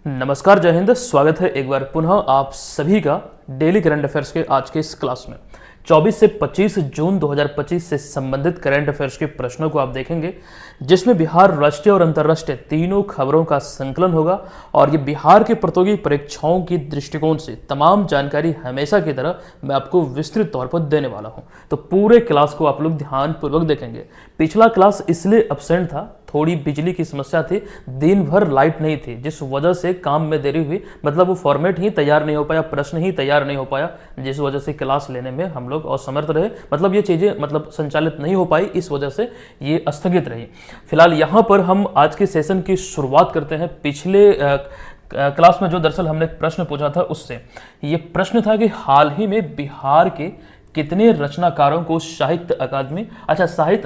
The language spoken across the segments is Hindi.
नमस्कार, जय हिंद। स्वागत है एक बार पुनः आप सभी का डेली करंट अफेयर्स के आज के इस क्लास में। 24 से 25 जून 2025 से संबंधित करंट अफेयर्स के प्रश्नों को आप देखेंगे, जिसमें बिहार राष्ट्रीय और अंतर्राष्ट्रीय तीनों खबरों का संकलन होगा। और ये बिहार के प्रतियोगी परीक्षाओं की दृष्टिकोण से तमाम जानकारी हमेशा की तरह मैं आपको विस्तृत तौर पर देने वाला हूं, तो पूरे क्लास को आप लोग ध्यानपूर्वक देखेंगे। पिछला क्लास इसलिए अब्सेंट था, थोड़ी बिजली की समस्या थी, दिन भर लाइट नहीं थी, जिस वजह से काम में देरी हुई। मतलब वो फॉर्मेट ही तैयार नहीं हो पाया, प्रश्न ही तैयार नहीं हो पाया, जिस वजह से क्लास लेने में हम लोग असमर्थ रहे। मतलब ये चीज़ें संचालित नहीं हो पाई, इस वजह से ये स्थगित रही। फिलहाल यहाँ पर हम आज के सेशन की शुरुआत करते हैं। पिछले क्लास में जो दरअसल हमने प्रश्न पूछा था उससे ये प्रश्न था कि हाल ही में बिहार के कितने रचनाकारों को साहित्य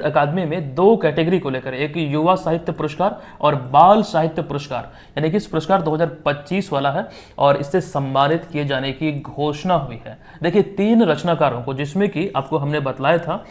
अकादमी में दो कैटेगरी को लेकर, एक युवा साहित्य पुरस्कार और बाल साहित्य पुरस्कार, यानी कि इस पुरस्कार 2025 वाला है और इससे सम्मानित किए जाने की घोषणा हुई है। देखिए, 3 रचनाकारों को, जिसमें कि आपको हमने बतलाया था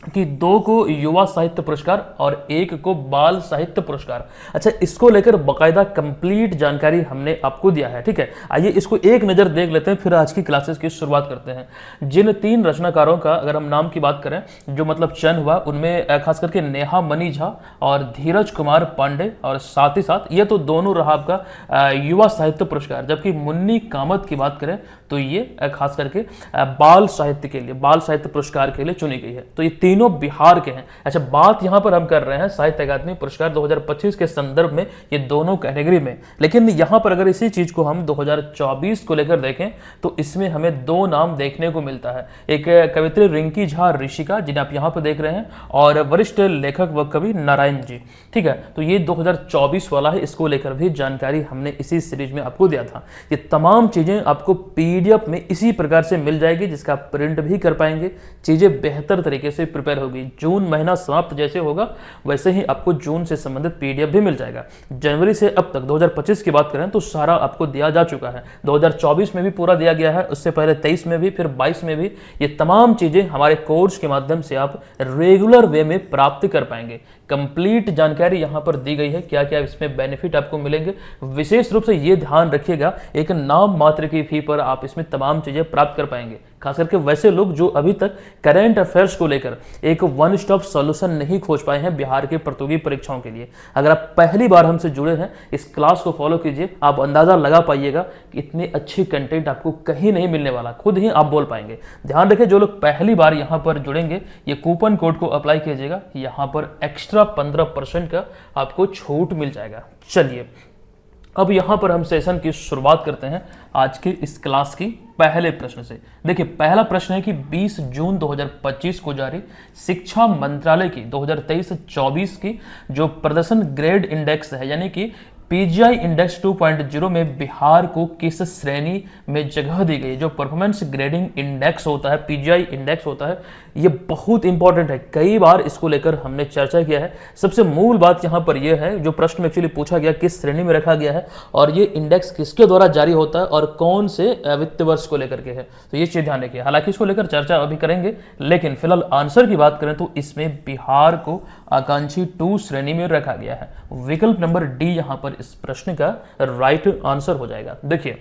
कि 2 को युवा साहित्य पुरस्कार और 1 को बाल साहित्य पुरस्कार। अच्छा, इसको लेकर बकायदा कंप्लीट जानकारी हमने आपको दिया है, ठीक है। आइए इसको एक नज़र देख लेते हैं, फिर आज की क्लासेस की शुरुआत करते हैं। जिन 3 रचनाकारों का अगर हम नाम की बात करें, जो चयन हुआ, उनमें खास करके नेहा मणि झा और धीरज कुमार पांडे, और साथ ही साथ ये तो दोनों रहा आपका युवा साहित्य पुरस्कार। जबकि मुन्नी कामत की बात करें तो ये खास करके बाल साहित्य पुरस्कार के लिए चुनी गई है। तो ये तीनों बिहार के हैं। अच्छा, बात यहां पर हम कर रहे हैं साहित्य अकादमी पुरस्कार 2025 के संदर्भ में, ये दोनों कैटेगरी में। लेकिन यहां पर अगर इसी चीज को हम 2024 को लेकर देखें तो इसमें हमें 2 नाम देखने को मिलता है। एक कवित्री रिंकी झा ऋषिका, जिन्हें आप यहां पर देख रहे हैं, और वरिष्ठ लेखक व कवि नारायण जी, ठीक है। तो ये 2024 वाला है, इसको लेकर भी जानकारी हमने इसी सीरीज में आपको दिया था। ये तमाम चीजें आपको पीडीएफ में इसी प्रकार से मिल जाएगी, जिसका आप प्रिंट भी कर पाएंगे। चीजें बेहतर तरीके से प्रिपेयर होगी। जून महीना समाप्त जैसे होगा वैसे ही आपको जून से संबंधित पीडीएफ भी मिल जाएगा। जनवरी से अब तक 2025 की बात करें तो सारा आपको दिया जा चुका है। 2024 में भी पूरा दिया गया है, उससे पहले 23 में भी, फिर 22 में भी। ये तमाम चीजें हमारे कोर्स के माध्यम से आप रेगुलर वे में प्राप्त कर पाएंगे। कंप्लीट जानकारी यहां पर दी गई है, क्या क्या इसमें बेनिफिट आपको मिलेंगे। विशेष रूप से ये ध्यान रखिएगा, एक नाम मात्र की फी पर आप इसमें तमाम चीजें प्राप्त कर पाएंगे। खास करके वैसे लोग जो अभी तक करंट अफेयर्स को लेकर एक वन स्टॉप सॉल्यूशन नहीं खोज पाए हैं बिहार के प्रतियोगी परीक्षाओं के लिए। अगर आप पहली बार हमसे जुड़े हैं, इस क्लास को फॉलो कीजिए, आप अंदाजा लगा पाइएगा कि इतनी अच्छी कंटेंट आपको कहीं नहीं मिलने वाला, खुद ही आप बोल पाएंगे। ध्यान रखें, जो लोग पहली बार यहां पर जुड़ेंगे, ये कूपन कोड को अप्लाई कीजिएगा, यहां पर एक्स्ट्रा 15% का आपको छूट मिल जाएगा। चलिए, अब यहां पर हम सेशन की शुरुआत करते हैं आज की इस क्लास की पहले प्रश्न से। देखिए, पहला प्रश्न है कि 20 जून 2025 को जारी शिक्षा मंत्रालय की 2023-24 की जो प्रदर्शन ग्रेड इंडेक्स है, यानी कि पीजीआई इंडेक्स 2.0 में बिहार को किस श्रेणी में जगह दी गई। जो परफॉर्मेंस ग्रेडिंग इंडेक्स होता है, पीजीआई इंडेक्स होता है, ये बहुत इंपॉर्टेंट है। कई बार इसको लेकर हमने चर्चा किया है। सबसे मूल बात यहाँ पर यह है, जो प्रश्न में एक्चुअली पूछा गया, किस श्रेणी में रखा गया है और ये इंडेक्स किसके द्वारा जारी होता है और कौन से वित्त वर्ष को लेकर के है, तो ये चीज ध्यान रखिए। हालांकि इसको लेकर चर्चा अभी करेंगे, लेकिन फिलहाल आंसर की बात करें तो इसमें बिहार को आकांक्षी 2 श्रेणी में रखा गया है। विकल्प नंबर डी यहाँ पर इस प्रश्न का राइट आंसर हो जाएगा। देखिए,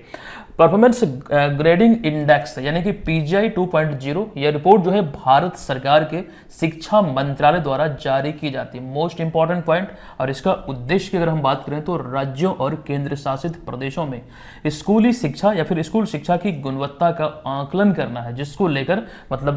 परफॉर्मेंस ग्रेडिंग इंडेक्स यानी कि पीजीआई 2.0, यह रिपोर्ट जो है भारत सरकार के शिक्षा मंत्रालय द्वारा जारी की जाती है। मोस्ट इंपॉर्टेंट पॉइंट, और इसका उद्देश्य की अगर हम बात करें तो राज्यों और केंद्र शासित प्रदेशों में स्कूली शिक्षा या फिर स्कूल शिक्षा की गुणवत्ता का आकलन करना है, जिसको लेकर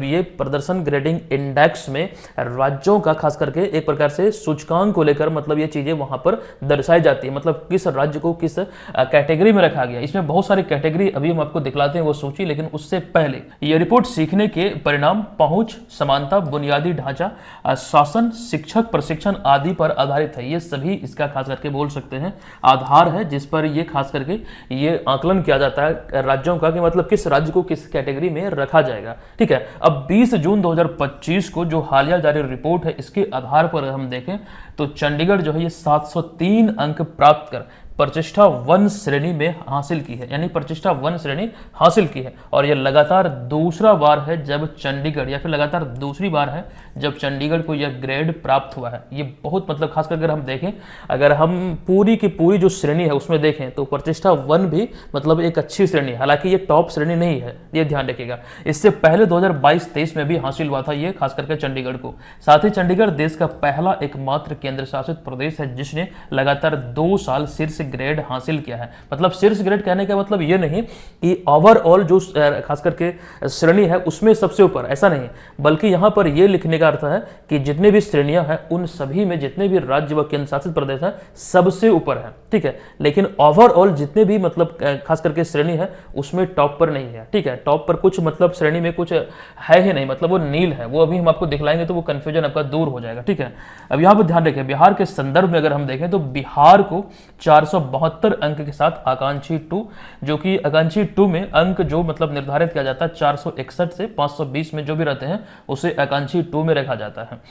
ये प्रदर्शन ग्रेडिंग इंडेक्स में राज्यों का खास करके एक प्रकार से सूचकांक को लेकर ये चीजें वहां पर दर्शाई जाती है। किस राज्य को किस कैटेगरी में रखा गया। इसमें बहुत सारी कैटेगरी अभी हम आपको दिखलाते हैं वो सूची, लेकिन उससे पहले यह रिपोर्ट सीखने के परिणाम, पहुंच, समानता, बुनियादी ढांचा, शासन, शिक्षक प्रशिक्षण आदि पर आधारित है। ये सभी इसका खास करके बोल सकते हैं आधार है, जिस पर ये खास करके ये आकलन किया जाता है राज्यों का कि किस राज्य को किस कैटेगरी में रखा जाएगा, ठीक है। अब 20 जून 2025 को जो हालिया जारी रिपोर्ट है, इसके आधार पर हम देखें तो चंडीगढ़ जो है ये 703 अंक प्राप्त कर प्रतिष्ठा 1 श्रेणी में हासिल की है, यानी प्रतिष्ठा 1 श्रेणी हासिल की है। और यह लगातार दूसरा बार है जब चंडीगढ़, या फिर लगातार दूसरी बार है जब चंडीगढ़ को यह ग्रेड प्राप्त हुआ है। ये बहुत मतलब खासकर अगर हम देखें, अगर हम पूरी की पूरी जो श्रेणी है उसमें देखें तो प्रतिष्ठा 1 भी मतलब एक अच्छी श्रेणी है, हालांकि ये टॉप श्रेणी नहीं है, ये ध्यान रखिएगा। इससे पहले 2022-23 में भी हासिल हुआ था ये, खास करके चंडीगढ़ को। साथ ही चंडीगढ़ देश का पहला एकमात्र केंद्र शासित प्रदेश है जिसने लगातार 2 साल शीर्ष ग्रेड हासिल किया है। मतलब शीर्ष ग्रेड कहने का मतलब ये नहीं कि ओवरऑल जो खास करके श्रेणी है उसमें सबसे ऊपर, ऐसा नहीं, बल्कि यहां पर यह लिखने का अर्थ है कि जितने भी श्रेणियां हैं उन सभी में जितने भी राज्य व केंद्र शासित प्रदेश हैं सबसे ऊपर है, ठीक है। लेकिन ओवरऑल जितने भी मतलब खास करके श्रेणी है उसमें टॉप पर नहीं है, ठीक है। टॉप पर कुछ मतलब श्रेणी में कुछ है ही नहीं, मतलब वो नील है, वो अभी हम आपको दिखलाएंगे तो वो कंफ्यूजन आपका दूर हो जाएगा, ठीक है। अब यहाँ पर ध्यान रखें, बिहार के संदर्भ में अगर हम देखें तो बिहार को 472 अंक के साथ आकांक्षी 2, जो कि आकांक्षी 2 में अंक जो मतलब निर्धारित किया जाता है 461 से 520 में जो भी रहते हैं उसे आकांक्षी 2 में रखा जाता है।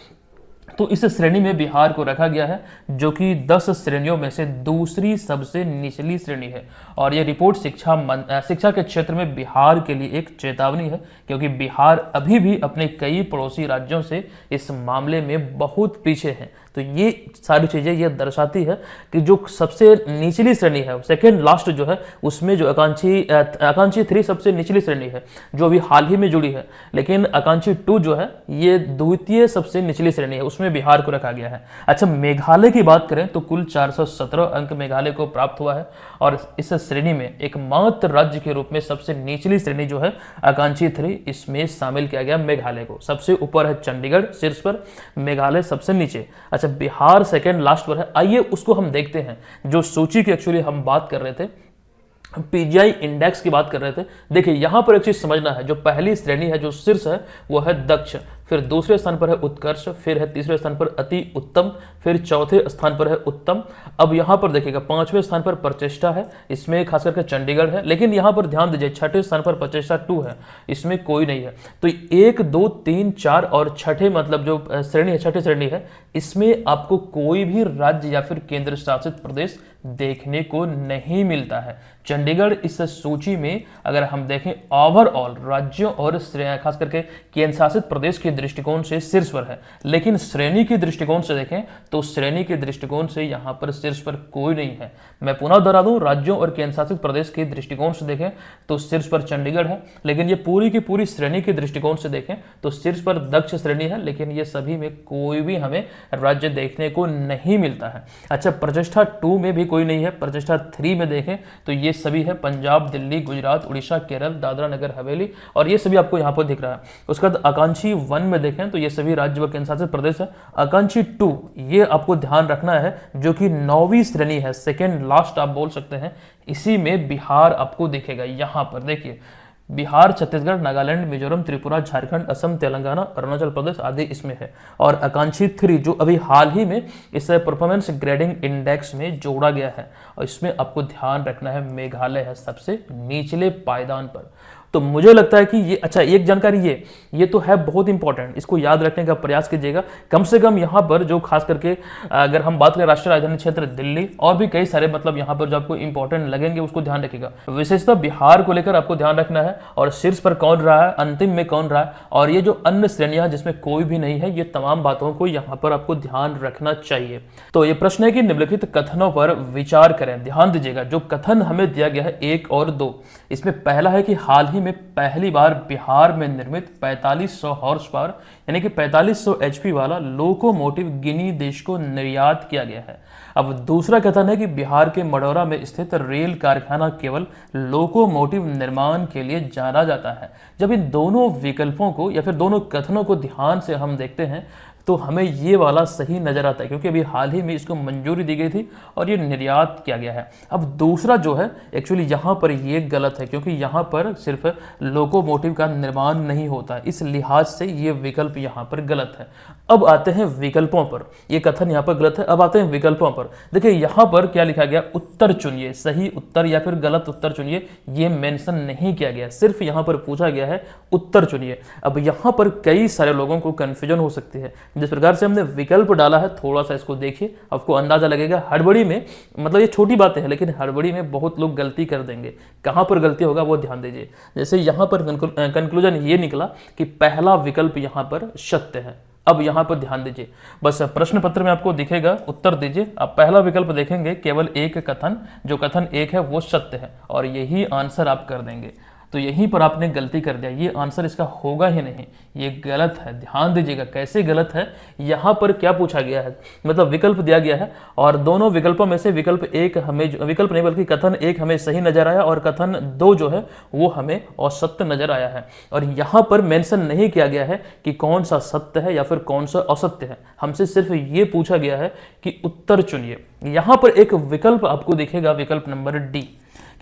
तो इस श्रेणी में बिहार को रखा गया है जो कि 10 श्रेणियों में से दूसरी सबसे निचली श्रेणी है। और यह रिपोर्ट शिक्षा के क्षेत्र में बिहार के लिए एक चेतावनी है, क्योंकि बिहार अभी भी अपने कई पड़ोसी राज्यों से इस मामले में बहुत पीछे है। तो ये सारी चीजें ये दर्शाती है कि जो सबसे निचली श्रेणी है, सेकेंड लास्ट जो है, उसमें जो आकांक्षी 3 सबसे निचली श्रेणी है जो अभी हाल ही में जुड़ी है, लेकिन आकांक्षी 2 जो है ये द्वितीय सबसे निचली श्रेणी है, उसमें बिहार को रखा गया है। अच्छा, मेघालय की बात करें तो कुल 417 अंक मेघालय को प्राप्त हुआ है और इस श्रेणी में एकमात्र राज्य के रूप में सबसे निचली श्रेणी जो है आकांक्षी 3, इसमें शामिल किया गया मेघालय को। सबसे ऊपर है चंडीगढ़ शीर्ष पर, मेघालय सबसे नीचे। अच्छा, बिहार सेकेंड लास्ट पर है। आइए उसको हम देखते हैं, जो सूची की एक्चुअली हम बात कर रहे थे, पीजीआई इंडेक्स की बात कर रहे थे। देखिए यहां पर एक चीज समझना है, जो पहली श्रेणी है जो शीर्ष है वो है दक्ष, फिर दूसरे स्थान पर है उत्कर्ष, फिर है तीसरे स्थान पर अति उत्तम, फिर चौथे स्थान पर है उत्तम। अब यहां पर देखिएगा 5वें स्थान पर प्रतिष्ठा है, इसमें खास करके चंडीगढ़ है, लेकिन यहां पर ध्यान दीजिए 6ठे स्थान पर प्रतिष्ठा 2 है, इसमें कोई नहीं है। तो 1, 2, 3, 4 और 6ठे मतलब जो श्रेणी है, 6ठे श्रेणी है, इसमें आपको कोई भी राज्य या फिर केंद्र शासित प्रदेश देखने को नहीं मिलता है। चंडीगढ़ इस सूची में अगर हम देखें ओवरऑल राज्यों और खास करके केंद्र शासित प्रदेश के दृष्टिकोण से शीर्ष पर है, लेकिन श्रेणी के दृष्टिकोण से देखें तो श्रेणी के दृष्टिकोण से यहां पर शीर्ष पर कोई नहीं है। मैं पुनः दोहरा दूं, राज्यों और केंद्र शासित प्रदेश के दृष्टिकोण से देखें तो शीर्ष पर चंडीगढ़ है, लेकिन ये पूरी की पूरी श्रेणी के दृष्टिकोण से देखें तो शीर्ष पर दक्ष श्रेणी है, लेकिन ये सभी में कोई भी हमें राज्य देखने को नहीं मिलता है। अच्छा, प्रतिष्ठा 2 में भी कोई नहीं है। प्रतिष्ठा 3 में देखें तो ये सभी है पंजाब, दिल्ली, गुजरात, उड़ीसा, केरल, दादरा नगर हवेली, और ये सभी आपको यहाँ पर दिख रहा है। उसके बाद आकांक्षी 1 में देखें तो ये सभी राज्य व केंद्र शासित प्रदेश है। आकांक्षी 2 ये आपको ध्यान रखना है, जो कि 9वीं श्रेणी है, सेकेंड लास्ट आप बोल सकते हैं, इसी में बिहार आपको दिखेगा। यहाँ पर देखिए बिहार, छत्तीसगढ़, नागालैंड, मिजोरम, त्रिपुरा, झारखंड, असम, तेलंगाना, अरुणाचल प्रदेश आदि इसमें है। और आकांक्षी 3 जो अभी हाल ही में इस परफॉर्मेंस ग्रेडिंग इंडेक्स में जोड़ा गया है, और इसमें आपको ध्यान रखना है मेघालय है सबसे निचले पायदान पर। तो मुझे लगता है कि ये अच्छा एक जानकारी ये तो है बहुत इंपॉर्टेंट, इसको याद रखने का प्रयास कीजिएगा। कम से कम यहाँ पर जो खास करके अगर हम बात करें राष्ट्रीय राजधानी क्षेत्र दिल्ली और भी कई सारे मतलब यहाँ पर जो आपको इंपॉर्टेंट लगेंगे उसको ध्यान रखिएगा। विशेषतः बिहार को लेकर आपको ध्यान रखना है, और शीर्ष पर कौन रहा है, अंतिम में कौन रहा है, और ये जो अन्य श्रेणियां जिसमें कोई भी नहीं है, ये तमाम बातों को यहाँ पर आपको ध्यान रखना चाहिए। तो ये प्रश्न है कि निम्नलिखित कथनों पर विचार करें। ध्यान दीजिएगा, जो कथन हमें दिया गया है 1 और 2, इसमें पहला है कि हाल ही में पहली बार बिहार में निर्मित 4500 हॉर्स पावर यानी कि 4500 एचपी वाला लोकोमोटिव गिनी देश को निर्यात किया गया है। अब दूसरा कथन है कि बिहार के मढ़ौरा में स्थित रेल कारखाना केवल लोकोमोटिव निर्माण के लिए जाना जाता है। जब इन दोनों विकल्पों को या फिर दोनों कथनों को ध्यान से हम देखते हैं तो हमें ये वाला सही नजर आता है, क्योंकि अभी हाल ही में इसको मंजूरी दी गई थी और ये निर्यात किया गया है। अब दूसरा जो है एक्चुअली यहाँ पर ये गलत है, क्योंकि यहाँ पर सिर्फ लोकोमोटिव का निर्माण नहीं होता है, इस लिहाज से ये विकल्प यहाँ पर गलत है। अब आते हैं विकल्पों पर, ये कथन यहाँ पर गलत है। अब आते हैं विकल्पों पर। देखिए यहाँ पर क्या लिखा गया, उत्तर चुनिए, सही उत्तर या फिर गलत उत्तर चुनिए, ये मेंशन नहीं किया गया, सिर्फ यहाँ पर पूछा गया है उत्तर चुनिए। अब यहाँ पर कई सारे लोगों को कंफ्यूजन हो सकती है जिस प्रकार से हमने विकल्प डाला है, थोड़ा सा इसको देखिए, आपको अंदाजा लगेगा। हड़बड़ी में, मतलब ये छोटी बातें हैं लेकिन हड़बड़ी में बहुत लोग गलती कर देंगे। कहाँ पर गलती होगा वो ध्यान दीजिए। जैसे यहाँ पर कंक्लूजन ये निकला कि पहला विकल्प यहाँ पर सत्य है। अब यहाँ पर ध्यान दीजिए, बस प्रश्न पत्र में आपको दिखेगा, उत्तर दीजिए। आप पहला विकल्प देखेंगे, केवल एक कथन, जो कथन एक है वो सत्य है और यही आंसर आप कर देंगे। तो यहीं पर आपने गलती कर दिया, ये आंसर इसका होगा ही नहीं, ये गलत है। ध्यान दीजिएगा कैसे गलत है। यहाँ पर क्या पूछा गया है, मतलब विकल्प दिया गया है और दोनों विकल्पों में से विकल्प एक हमें, विकल्प नहीं बल्कि कथन एक हमें सही नजर आया और कथन दो जो है वो हमें असत्य नजर आया है। और यहाँ पर मेंशन नहीं किया गया है कि कौन सा सत्य है या फिर कौन सा असत्य है, हमसे सिर्फ ये पूछा गया है कि उत्तर चुनिए। यहाँ पर एक विकल्प आपको दिखेगा, विकल्प नंबर डी,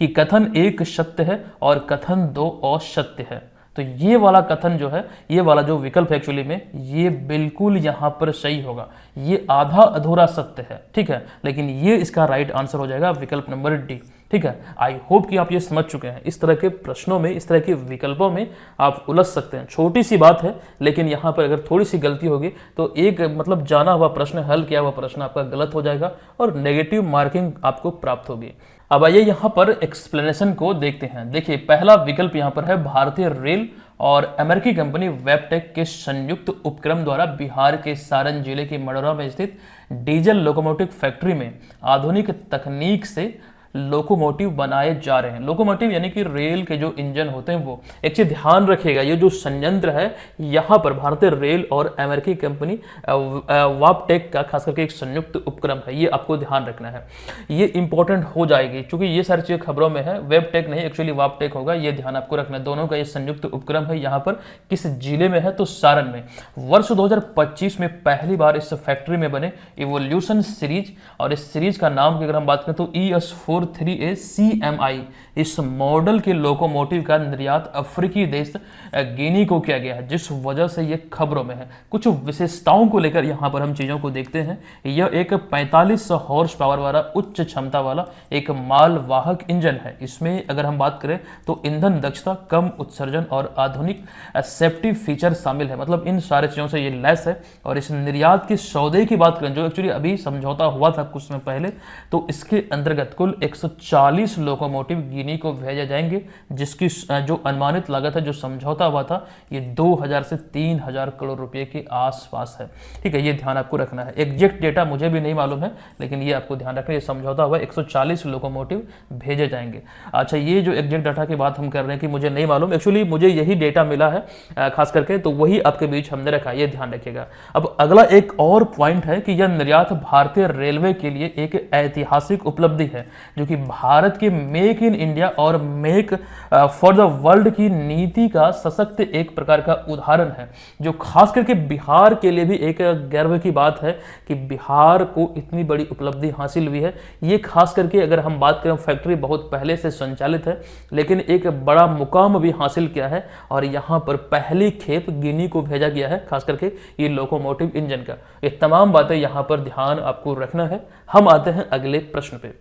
कि कथन एक सत्य है और कथन दो असत्य है। तो ये वाला कथन जो है, ये वाला जो विकल्प है एक्चुअली में, ये बिल्कुल यहाँ पर सही होगा। ये आधा अधूरा सत्य है, ठीक है, लेकिन ये इसका राइट आंसर हो जाएगा विकल्प नंबर डी। ठीक है, आई होप कि आप ये समझ चुके हैं। इस तरह के प्रश्नों में, इस तरह के विकल्पों में आप उलझ सकते हैं। छोटी सी बात है लेकिन यहाँ पर अगर थोड़ी सी गलती होगी तो एक मतलब जाना हुआ प्रश्न, हल किया हुआ प्रश्न आपका गलत हो जाएगा और नेगेटिव मार्किंग आपको प्राप्त होगी। अब आइए यहाँ पर एक्सप्लेनेशन को देखते हैं। देखिए पहला विकल्प यहाँ पर है, भारतीय रेल और अमेरिकी कंपनी वेबटेक के संयुक्त उपक्रम द्वारा बिहार के सारण जिले के मढ़ौरा में स्थित डीजल लोकोमोटिव फैक्ट्री में आधुनिक तकनीक से लोकोमोटिव बनाए जा रहे हैं। लोकोमोटिव यानी कि रेल के जो इंजन होते हैं वो। एक चीज ध्यान रखिएगा, ये जो संयंत्र है यहाँ पर भारतीय रेल और अमेरिकी कंपनी वापटेक का खास करके एक संयुक्त उपक्रम है, ये आपको ध्यान रखना है। ये इंपॉर्टेंट हो जाएगी क्योंकि ये सारी चीजें खबरों में है, वेबटेक नहीं एक्चुअली वापटेक होगा, ये ध्यान आपको रखना है। दोनों का ये संयुक्त उपक्रम है। यहाँ पर किस जिले में है तो सारण में। वर्ष 2025 में पहली बार इस फैक्ट्री में बने इवोल्यूशन सीरीज, और इस सीरीज का नाम की अगर हम बात करें तो ES43A CMI, इस मॉडल के लोकोमोटिव का निर्यात अफ्रीकी देश गिनी को किया गया है, जिस वजह से ये खबरों में है। कुछ विशेषताओं को लेकर यहाँ पर हम चीजों को देखते हैं। यह एक 4500 हॉर्स पावर वाला उच्च क्षमता वाला एक मालवाहक इंजन है। इसमें अगर हम बात करें तो ईंधन दक्षता, कम उत्सर्जन और आधुनिक सेफ्टी फीचर शामिल है। मतलब इन सारे चीजों से ये लैस है। और इस निर्यात के सौदे की बात करें जो एक्चुअली अभी समझौता हुआ था कुछ समय पहले, तो इसके अंतर्गत कुल 140 लोकोमोटिव गिनी को भेजे जाएंगे, जिसकी जो अनुमानित लागत है, जो समझौता हुआ था, ये 2000 से 3000 करोड़ रुपए के आसपास है। ठीक है, ये ध्यान आपको रखना है। एग्जैक्ट डेटा मुझे भी नहीं मालूम है लेकिन ये आपको ध्यान रखना है। ये समझौता हुआ 140 लोकोमोटिव भेजे जाएंगे। अच्छा, ये जो एग्जैक्ट डाटा की बात हम कर रहे हैं कि मुझे नहीं मालूम, एक्चुअली मुझे यही डेटा मिला है खास करके, तो वही आपके बीच हमने रखा, ये ध्यान रखिएगा। अब अगला एक और पॉइंट है कि यह निर्यात भारतीय रेलवे के लिए एक ऐतिहासिक उपलब्धि है, जो कि भारत के मेक इन इंडिया और मेक फॉर द वर्ल्ड की नीति का सशक्त एक प्रकार का उदाहरण है, जो खास करके बिहार के लिए भी एक गर्व की बात है कि बिहार को इतनी बड़ी उपलब्धि हासिल हुई है। ये खास करके अगर हम बात करें, फैक्ट्री बहुत पहले से संचालित है लेकिन एक बड़ा मुकाम भी हासिल किया है और यहाँ पर पहली खेप गिनी को भेजा गया है, खास करके ये लोकोमोटिव इंजन का। ये तमाम बातें यहाँ पर ध्यान आपको रखना है। हम आते हैं अगले प्रश्न पे।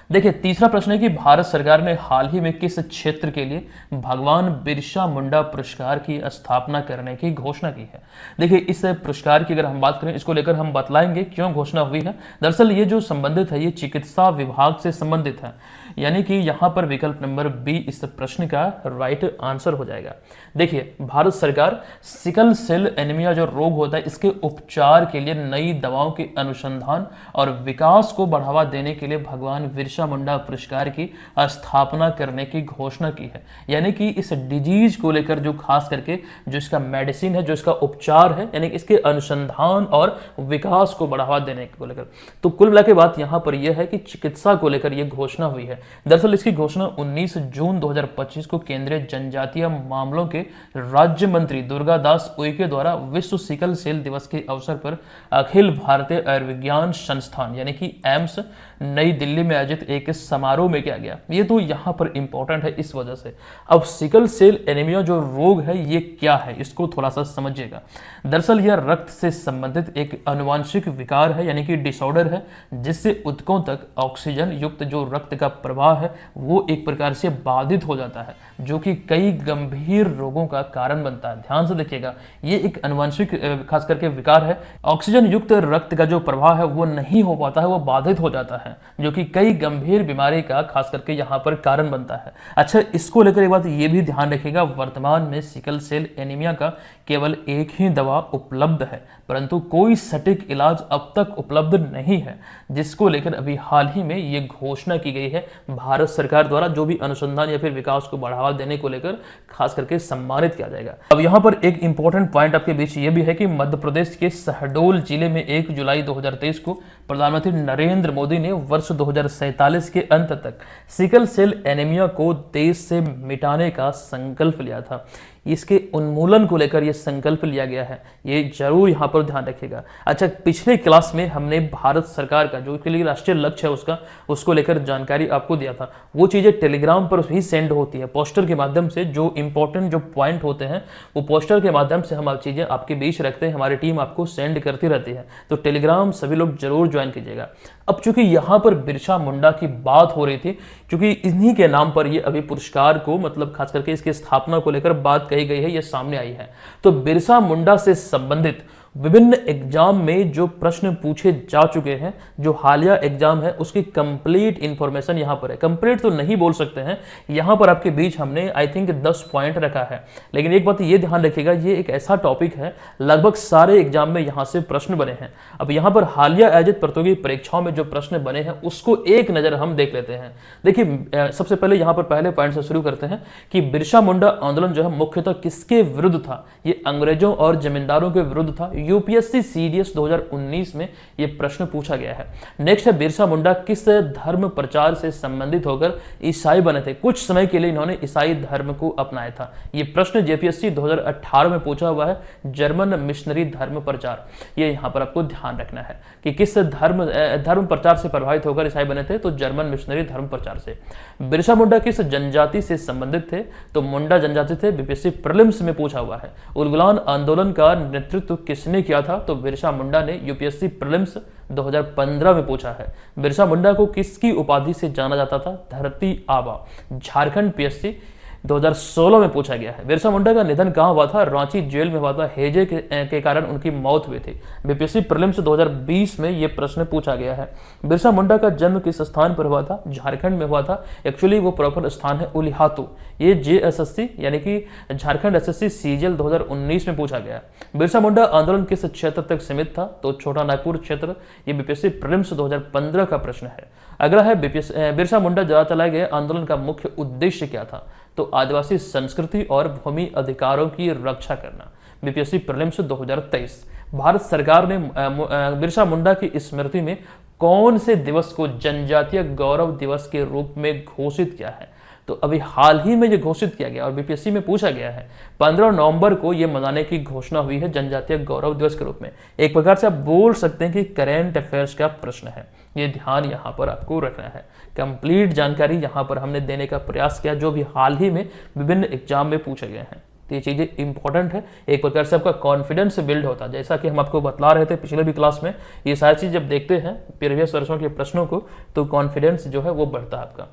देखिए तीसरा प्रश्न है कि भारत सरकार ने हाल ही में किस क्षेत्र के लिए भगवान बिरसा मुंडा पुरस्कार की स्थापना करने की घोषणा की है। देखिए इस पुरस्कार की अगर हम बात करें, इसको लेकर हम बतलाएंगे क्यों घोषणा हुई है। दरअसल ये जो संबंधित है, ये चिकित्सा विभाग से संबंधित है, यानी कि यहाँ पर विकल्प नंबर बी इस प्रश्न का राइट आंसर हो जाएगा। देखिए भारत सरकार सिकल सेल एनीमिया जो रोग होता है, इसके उपचार के लिए नई दवाओं के अनुसंधान और विकास को बढ़ावा देने के लिए भगवान बिरसा मुंडा पुरस्कार की स्थापना करने की घोषणा की है। यानी कि इस डिजीज को लेकर जो खास करके जो इसका मेडिसिन है, जो इसका उपचार है, यानी कि इसके अनुसंधान और विकास को बढ़ावा देने को लेकर। तो कुल मिला के बात यहाँ पर यह है कि चिकित्सा को लेकर यह घोषणा हुई है। दरअसल इसकी घोषणा 19 जून 2025 को केंद्रीय जनजातीय मामलों के राज्य मंत्री दुर्गादास उइके द्वारा विश्व सिकल सेल दिवस के अवसर पर अखिल भारतीय आयुर्विज्ञान संस्थान यानी कि एम्स नई दिल्ली में आयोजित एक समारोह में किया गया। ये तो यहाँ पर इंपॉर्टेंट है इस वजह से। अब सिकल सेल एनीमिया जो रोग है ये क्या है, इसको थोड़ा सा समझिएगा। दरअसल यह रक्त से संबंधित एक आनुवांशिक विकार है, यानी कि डिसऑर्डर है, जिससे ऊतकों तक ऑक्सीजन युक्त जो रक्त का प्रवाह है वो एक प्रकार से बाधित हो जाता है, जो कि कई गंभीर रोगों का कारण बनता है। ध्यान से देखिएगा, ये एक आनुवांशिक खास करके विकार है। ऑक्सीजन युक्त रक्त का जो प्रवाह है वो नहीं हो पाता है, वो बाधित हो जाता है, जो कि कई गंभीर बीमारी का खास करके यहाँ पर कारण बनता है। अच्छा, इसको लेकर एक बात ये भी ध्यान रखिएगा, वर्तमान में सिकल सेल एनीमिया का केवल एक ही दवा उपलब्ध है, परंतु कोई सटीक इलाज अब तक उपलब्ध नहीं है, जिसको लेकर अभी हाल ही में ये घोषणा की गई है भारत सरकार द्वारा, जो भी अनुसंधान या फिर विकास को बढ़ावा देने को लेकर खास करके सम्मानित किया जाएगा। अब यहाँ पर एक इंपॉर्टेंट पॉइंट आपके बीच ये भी है कि मध्य प्रदेश के शहडोल जिले में 1 जुलाई 2023 को प्रधानमंत्री नरेंद्र मोदी ने वर्ष 2047 के अंत तक सिकल सेल एनीमिया को देश से मिटाने का संकल्प लिया था। इसके उन्मूलन को लेकर यह संकल्प लिया गया है, ये जरूर यहाँ पर ध्यान रखिएगा। अच्छा, पिछले क्लास में हमने भारत सरकार का जो के लिए राष्ट्रीय लक्ष्य है उसको लेकर जानकारी आपको दिया था। वो चीज़ें टेलीग्राम पर ही सेंड होती है, पोस्टर के माध्यम से। जो इंपॉर्टेंट जो पॉइंट होते हैं वो पोस्टर के माध्यम से हम चीज़ें आपके बीच रखते हैं, हमारी टीम आपको सेंड करती रहती है। तो टेलीग्राम सभी लोग जरूर ज्वाइन कीजिएगा। अब चूंकि यहाँ पर बिरसा मुंडा की बात हो रही थी, क्योंकि इन्हीं के नाम पर ये अभी पुरस्कार को मतलब खास करके इसकी स्थापना को लेकर बात कही गई है, ये सामने आई है। तो बिरसा मुंडा से संबंधित विभिन्न एग्जाम में जो प्रश्न पूछे जा चुके हैं, जो हालिया एग्जाम है उसकी कंप्लीट इंफॉर्मेशन यहाँ पर है। कंप्लीट तो नहीं बोल सकते हैं, यहाँ पर आपके बीच हमने आई थिंक 10 पॉइंट रखा है। लेकिन एक बात ये ध्यान रखिएगा, ये एक ऐसा टॉपिक है लगभग सारे एग्जाम में यहाँ से प्रश्न बने हैं। अब यहाँ पर हालिया आयोजित प्रतियोगी परीक्षाओं में जो प्रश्न बने हैं उसको एक नजर हम देख लेते हैं। देखिए, सबसे पहले यहाँ पर पहले पॉइंट से शुरू करते हैं कि बिरसा मुंडा आंदोलन जो है मुख्यतः किसके विरुद्ध था? ये अंग्रेजों और जमींदारों के विरुद्ध था। यूपीएससी सीडीएस 2019 में यह प्रश्न पूछा गया है। नेक्स्ट है, बिरसा मुंडा किस धर्म प्रचार से संबंधित होकर ईसाई बने थे? कुछ समय के लिए इन्होंने ईसाई धर्म को अपनाया था। यह प्रश्न जेपीएससी 2018 में पूछा हुआ है, जर्मन मिशनरी धर्म प्रचार। ये यहां पर आपको ध्यान रखना है कि किस धर्म प्रचार से प्रभावित होकर ईसाई बने थे, तो जर्मन मिशनरी धर्म प्रचार से। बिरसा मुंडा किस जनजाति से संबंधित थे? तो मुंडा जनजाति थे। बीपीएससी प्रीलिम्स में पूछा हुआ है। उलगुलान आंदोलन का नेतृत्व किसने किया था? तो बिरसा मुंडा ने। यूपीएससी प्रीलिम्स 2015 में पूछा है। बिरसा मुंडा को किसकी उपाधि से जाना जाता था? धरती आबा। झारखंड पीएससी 2016 में पूछा गया है। बिरसा मुंडा का निधन कहाँ हुआ था? रांची जेल में हुआ था। हैजे के कारण उनकी मौत हुई थी। बीपीएससी प्रीलिम्स 2020 में यह प्रश्न पूछा गया है। बिरसा मुंडा का जन्म किस स्थान पर हुआ था? झारखंड में हुआ था। एक्चुअली वो प्रॉपर स्थान है उलिहातू। ये जेएसएससी यानी कि झारखंड एसएससी सीजीएल 2019 में पूछा गया। बिरसा मुंडा आंदोलन किस क्षेत्र तक सीमित था? तो छोटा नागपुर क्षेत्र। ये बीपीएससी प्रीलिम्स 2015 का प्रश्न है। अगला है, बिरसा मुंडा जला चलाए गए आंदोलन का मुख्य उद्देश्य क्या था? तो आदिवासी संस्कृति और भूमि अधिकारों की रक्षा करना। BPSC prelims 2023। भारत सरकार ने बिरसा मुंडा की स्मृति में कौन से दिवस को जनजातीय गौरव दिवस के रूप में घोषित किया है? तो अभी हाल ही में ये घोषित किया गया और बीपीएससी में पूछा गया है। 15 नवंबर को ये मनाने की घोषणा हुई है जनजातीय गौरव दिवस के रूप में। एक प्रकार से आप बोल सकते हैं कि करेंट अफेयर्स का प्रश्न है। ये ध्यान यहाँ पर आपको रखना है। कंप्लीट जानकारी यहाँ पर हमने देने का प्रयास किया, जो भी हाल ही में विभिन्न एग्जाम में पूछे गए हैं। तो ये चीज़ें इंपॉर्टेंट है। एक प्रकार से आपका कॉन्फिडेंस बिल्ड होता है, जैसा कि हम आपको बतला रहे थे पिछले भी क्लास में। ये सारी चीज़ जब देखते हैं प्रीवियस वर्षों के प्रश्नों को, तो कॉन्फिडेंस जो है वो बढ़ता है आपका।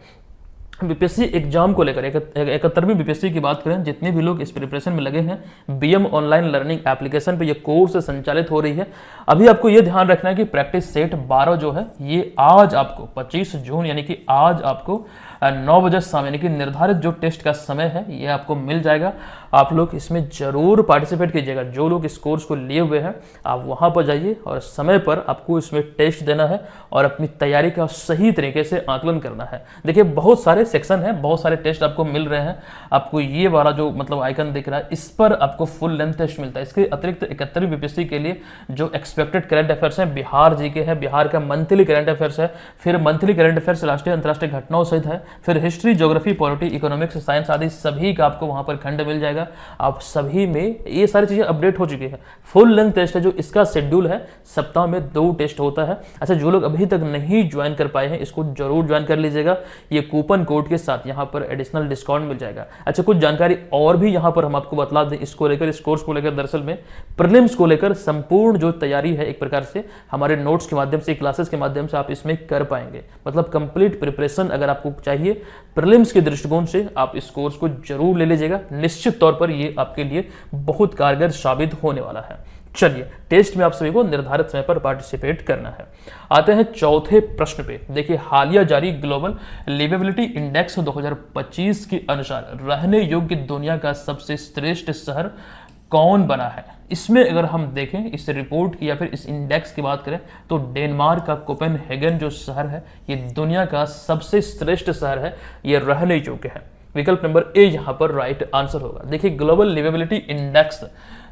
बीपीएससी एग्जाम को लेकर 71वीं बीपीएससी की बात करें, जितने भी लोग इस प्रिपरेशन में लगे हैं, बीएम ऑनलाइन लर्निंग एप्लीकेशन पे ये कोर्स संचालित हो रही है। अभी आपको ये ध्यान रखना है कि प्रैक्टिस सेट 12 जो है ये आज आपको 25 जून यानी कि आज आपको 9 बजे शाम यानी कि निर्धारित जो टेस्ट का समय है ये आपको मिल जाएगा। आप लोग इसमें जरूर पार्टिसिपेट कीजिएगा। जो लोग इस कोर्स को लिए हुए हैं आप वहां पर जाइए और समय पर आपको इसमें टेस्ट देना है और अपनी तैयारी का सही तरीके से आकलन करना है। देखिए, बहुत सारे सेक्शन है, बहुत सारे टेस्ट आपको मिल रहे हैं। आपको ये वाला जो मतलब आइकन दिख रहा है, इस पर आपको फुल लेंथ टेस्ट मिलता है। इसके अतिरिक्त 71वीं बीपीएससी के लिए जो एक्सपेक्टेड करंट अफेयर्स हैं, बिहार जीके है, बिहार का मंथली करंट अफेयर्स है, फिर मंथली करंट अफेयर्स राष्ट्रीय अंतर्राष्ट्रीय घटनाओं सहित है, फिर history, geography, polity, economics, science आदि सभी का आपको वहां पर खंड मिल जाएगा। आप सभी में ये सारी चीजें अपडेट हो चुकी है। फुल लेंथ टेस्ट है जो इसका शेड्यूल है, सप्ताह में 2 टेस्ट होता है। अच्छा, जो लोग अभी तक नहीं ज्वाइन कर पाए हैं, इसको जरूर ज्वाइन कर लीजिएगा। ये कूपन कोड के साथ यहाँ पर एडिशनल डिस्काउंट मिल जाएगा। अच्छा, कुछ जानकारी और भी यहाँ पर हम आपको बतला दें इसको लेकर, इस कोर्स को लेकर। दरअसल में प्रीलिम्स को लेकर संपूर्ण जो तैयारी है, एक प्रकार से हमारे नोट्स के माध्यम से, क्लासेस के माध्यम से आप इसमें कर पाएंगे। मतलब कंप्लीट प्रिपरेशन अगर आपको चाहिए प्रीलिम्स के दृष्टिकोण से, आप इस कोर्स को जरूर ले लीजिएगा। निश्चित तौर पर ये आपके लिए बहुत कारगर साबित होने वाला है। चलिए, टेस्ट में आप सभी को निर्धारित समय पर पार्टिसिपेट करना है। आते हैं चौथे प्रश्न पे। देखिए, हालिया जारी ग्लोबल लिवेबिलिटी इंडेक्स 2025 के अनुसार रहने योग्य दुनिया का सबसे श्रेष्ठ शहर कौन बना है? इसमें अगर हम देखें इस रिपोर्ट की या फिर इस इंडेक्स की बात करें तो डेनमार्क का कोपेनहेगन जो शहर है, ये दुनिया का सबसे श्रेष्ठ शहर है, ये रहने योग्य है। विकल्प नंबर ए यहां पर राइट आंसर होगा। देखिए, ग्लोबल लिवेबिलिटी इंडेक्स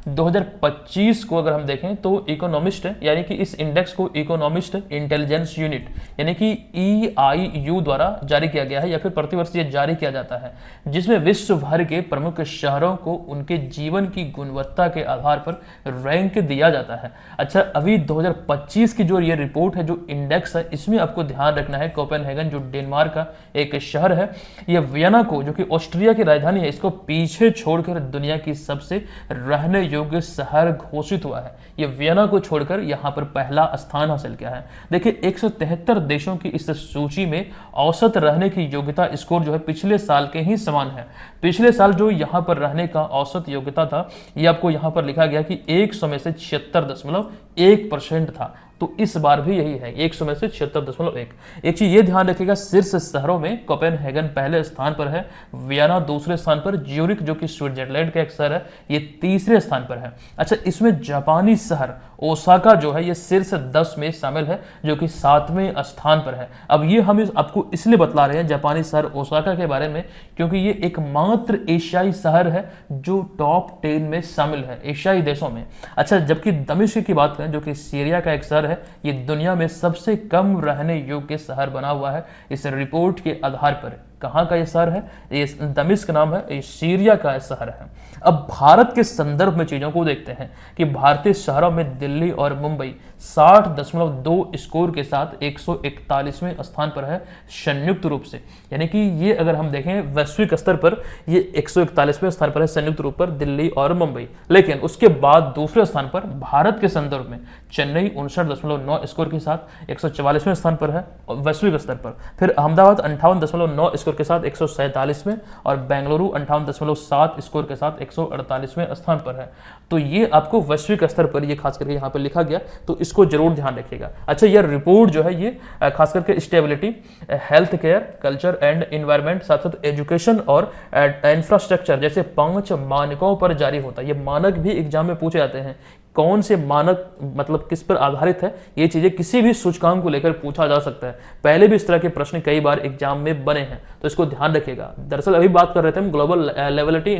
2025 को अगर हम देखें तो इकोनॉमिस्ट, यानी कि इस इंडेक्स को इकोनॉमिस्ट इंटेलिजेंस यूनिट यानी कि EIU द्वारा जारी किया गया है, या फिर प्रतिवर्ष ये जारी किया जाता है, जिसमें विश्व भर के प्रमुख शहरों को उनके जीवन की गुणवत्ता के आधार पर रैंक दिया जाता है। अच्छा, अभी 2025 की जो ये रिपोर्ट है, जो इंडेक्स है, इसमें आपको ध्यान रखना है कोपेनहेगन जो डेनमार्क का एक शहर है, ये वियना को, जो कि ऑस्ट्रिया की राजधानी है, इसको पीछे छोड़कर दुनिया की सबसे रहने योग्य शहर घोषित हुआ है। ये वियना को छोड़कर यहां पर पहला स्थान हासिल किया है। देखिए, 173 देशों की इस सूची में औसत रहने की योग्यता स्कोर जो है पिछले साल के ही समान है। पिछले साल जो यहां पर रहने का औसत योग्यता था, ये आपको यहां पर लिखा गया कि 100 में से 76.1% था। तो इस बार भी यही है, 100 में से 76.1। एक चीज ये ध्यान रखिएगा, शीर्ष शहरों में कोपेनहेगन पहले स्थान पर है, वियना दूसरे स्थान पर, ज्यूरिख जो कि स्विट्जरलैंड का एक शहर है, ये तीसरे स्थान पर है। अच्छा, इसमें जापानी शहर ओसाका जो है, ये शीर्ष 10 में शामिल है, जो कि 7वें स्थान पर है। अब ये हम आपको इसलिए बतला रहे हैं जापानी शहर ओसाका के बारे में, क्योंकि ये एकमात्र एशियाई शहर है जो टॉप 10 में शामिल है एशियाई देशों में। अच्छा, जबकि दमिश्क की बात करें, जो कि सीरिया का एक शहर है, ये दुनिया में सबसे कम रहने योग्य शहर बना हुआ है इस रिपोर्ट के आधार पर। कहाँ का ये शहर है? ये दमिश्क नाम है, ये सीरिया का शहर है। अब भारत के संदर्भ में चीजों को देखते हैं कि भारतीय शहरों में दिल्ली और मुंबई 60.2 स्कोर के साथ 141वें स्थान पर है संयुक्त रूप से। यानी कि ये अगर हम देखें वैश्विक स्तर पर ये 141वें स्थान पर है संयुक्त रूप पर दिल्ली और मुंबई। लेकिन उसके बाद दूसरे स्थान पर भारत के संदर्भ में चेन्नई 59.9 स्कोर के साथ 144वें स्थान पर है वैश्विक स्तर पर। फिर अहमदाबाद 58.9 स्कोर के साथ 147वें, और बेंगलुरु 58.7 स्कोर के साथ 148वें स्थान पर है। तो ये आपको वैश्विक स्तर पर ये खास करके यहाँ पर लिखा गया, तो इसको जरूर ध्यान रखिएगा। अच्छा, यह रिपोर्ट जो है ये खास करके stability, health care, culture and environment, साथ साथ एजुकेशन और इंफ्रास्ट्रक्चर जैसे 5 मानकों पर जारी होता है। ये मानक भी एग्जाम में पूछे जाते हैं, कौन से मानक मतलब किस पर आधारित है, ये चीजें किसी भी सूचकांक को लेकर पूछा जा सकता है। पहले भी इस तरह के प्रश्न कई बार एग्जाम में बने हैं, तो इसको ध्यान रखिएगा। दरअसल अभी बात कर रहे थे हम ग्लोबल लिवेबिलिटी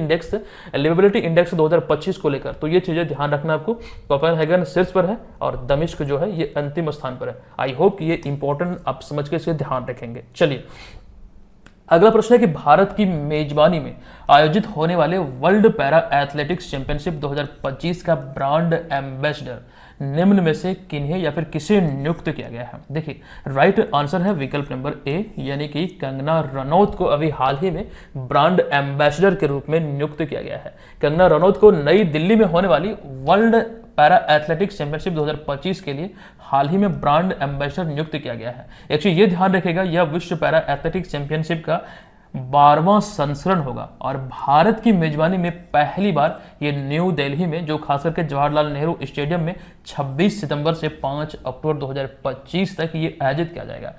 इंडेक्स 2025 को लेकर, तो ये चीजें ध्यान रखना आपको। कोपेनहेगन शीर्ष पर है और दमिश्क जो है ये अंतिम स्थान पर है। आई होप ये इंपॉर्टेंट आप समझ के इसे ध्यान रखेंगे। चलिए, अगला प्रश्न है कि भारत की मेजबानी में आयोजित होने वाले वर्ल्ड पैरा एथलेटिक्स चैंपियनशिप 2025 का ब्रांड एम्बेसडर निम्न में से किन्हें या फिर किसे नियुक्त किया गया है? देखिए, राइट आंसर है विकल्प नंबर ए, यानी कि कंगना रनौत को अभी हाल ही में ब्रांड एम्बेसडर के रूप में नियुक्त किया गया है। कंगना रनौत को नई दिल्ली में होने वाली वर्ल्ड पैरा एथलेटिक्स चैंपियनशिप 2025 के लिए हाल ही में ब्रांड एम्बेसडर नियुक्त किया गया है। एक्चुअली ये ध्यान रखेगा, यह विश्व पैरा एथलेटिक्स चैंपियनशिप का 12वां संस्करण होगा और भारत की मेजबानी में पहली बार ये न्यू दिल्ली में, जो खास करके जवाहरलाल नेहरू स्टेडियम में 26 सितंबर से 5 अक्टूबर 2025 तक ये आयोजित किया जाएगा।